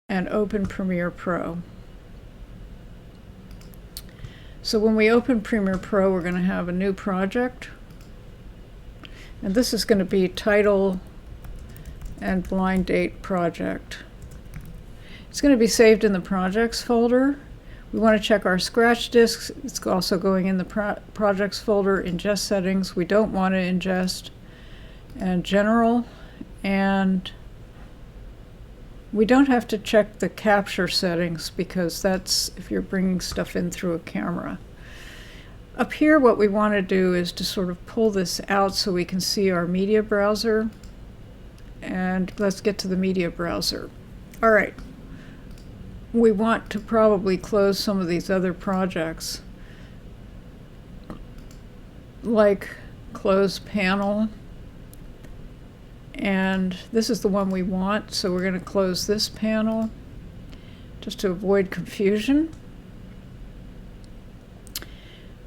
and open Premiere Pro. So when we open Premiere Pro, we're going to have a new project. And this is going to be title and blind date project. It's going to be saved in the projects folder. We want to check our scratch disks. It's also going in the projects folder. Ingest settings, we don't want to ingest. And general. And we don't have to check the capture settings because that's if you're bringing stuff in through a camera. Up here, what we want to do is to sort of pull this out so we can see our media browser. And let's get to the media browser. All right. We want to probably close some of these other projects, like close panel. And this is the one we want, so we're going to close this panel just to avoid confusion.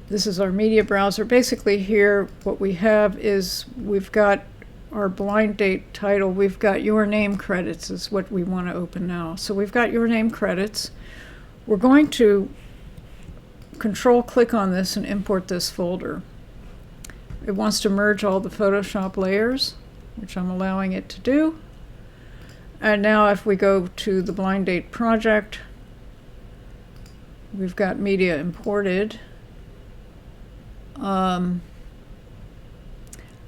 This is our media browser. Basically here what we have is we've got our blind date title. We've got your name credits is what we want to open now. So we've got your name credits. We're going to control click on this and import this folder. It wants to merge all the Photoshop layers, which I'm allowing it to do. And now if we go to the blind date project, we've got media imported.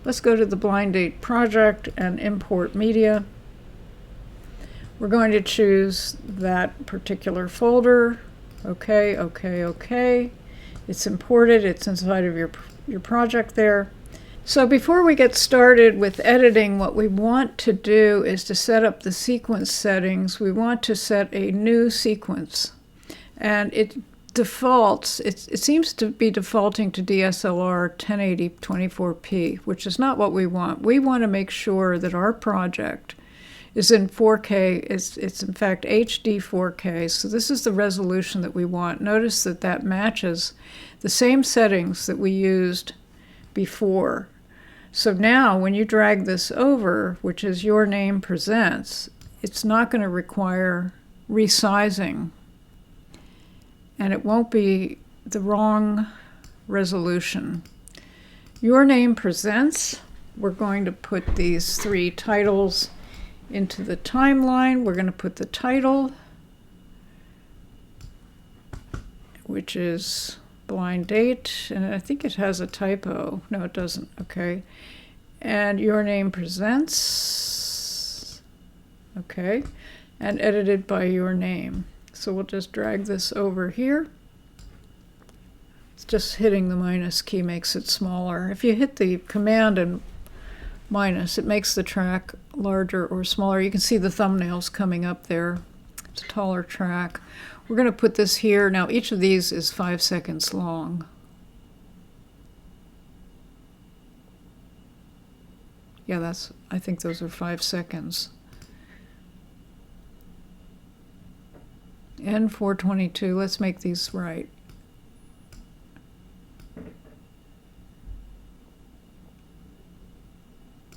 Let's go to the blind date project and import media. We're going to choose that particular folder. Okay, okay, okay. It's imported, it's inside of your project there. So before we get started with editing, what we want to do is to set up the sequence settings. We want to set a new sequence. And it defaults, it seems to be defaulting to DSLR 1080 24p, which is not what we want. We want to make sure that our project is in 4K. It's in fact HD 4K. So this is the resolution that we want. Notice that that matches the same settings that we used before. So now when you drag this over, which is your name presents, it's not going to require resizing. And it won't be the wrong resolution. Your name presents, we're going to put these three titles into the timeline. We're going to put the title, which is blind date, and I think it has a typo. No, it doesn't. Okay. And your name presents. Okay. And edited by your name. So we'll just drag this over here. It's just hitting the minus key makes it smaller. If you hit the command and minus, it makes the track larger or smaller. You can see the thumbnails coming up there. It's a taller track. We're going to put this here. Now each of these is 5 seconds long. Yeah, I think those are 5 seconds. N422, let's make these right.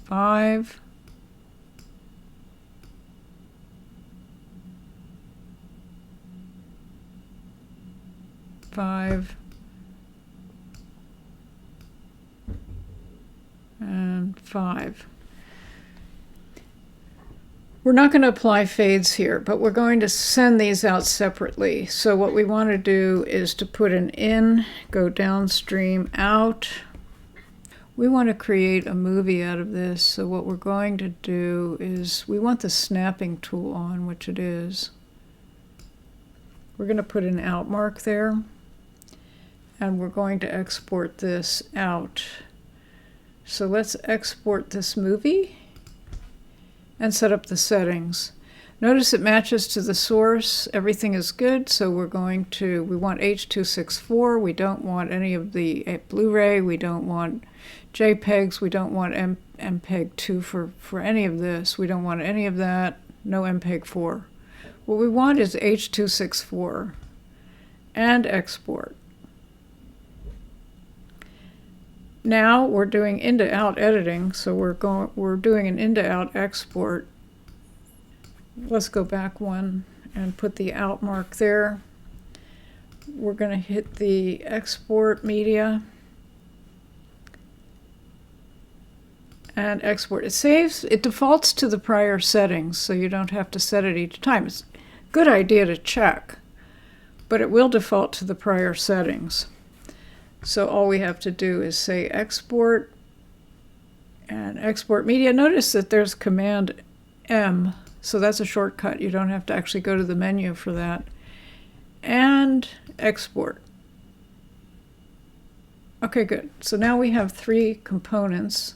Five. And 5. We're not going to apply fades here, but we're going to send these out separately. So what we want to do is to put an in, go downstream out. We want to create a movie out of this. So what we're going to do is we want the snapping tool on, which it is. We're going to put an out mark there. And we're going to export this out. So let's export this movie and set up the settings. Notice it matches to the source. Everything is good, so we want H.264. We don't want any of the Blu-ray. We don't want JPEGs. We don't want MPEG-2 for any of this. We don't want any of that. No MPEG-4. What we want is H.264 and export. Now we're doing in-to-out editing, so we're doing an in-to-out export. Let's go back one and put the out mark there. We're going to hit the export media and export. It saves, it defaults to the prior settings, so you don't have to set it each time. It's a good idea to check, but it will default to the prior settings. So all we have to do is say export and export media. Notice that there's Command M, so that's a shortcut. You don't have to actually go to the menu for that. And export. Okay, good. So now we have 3 components.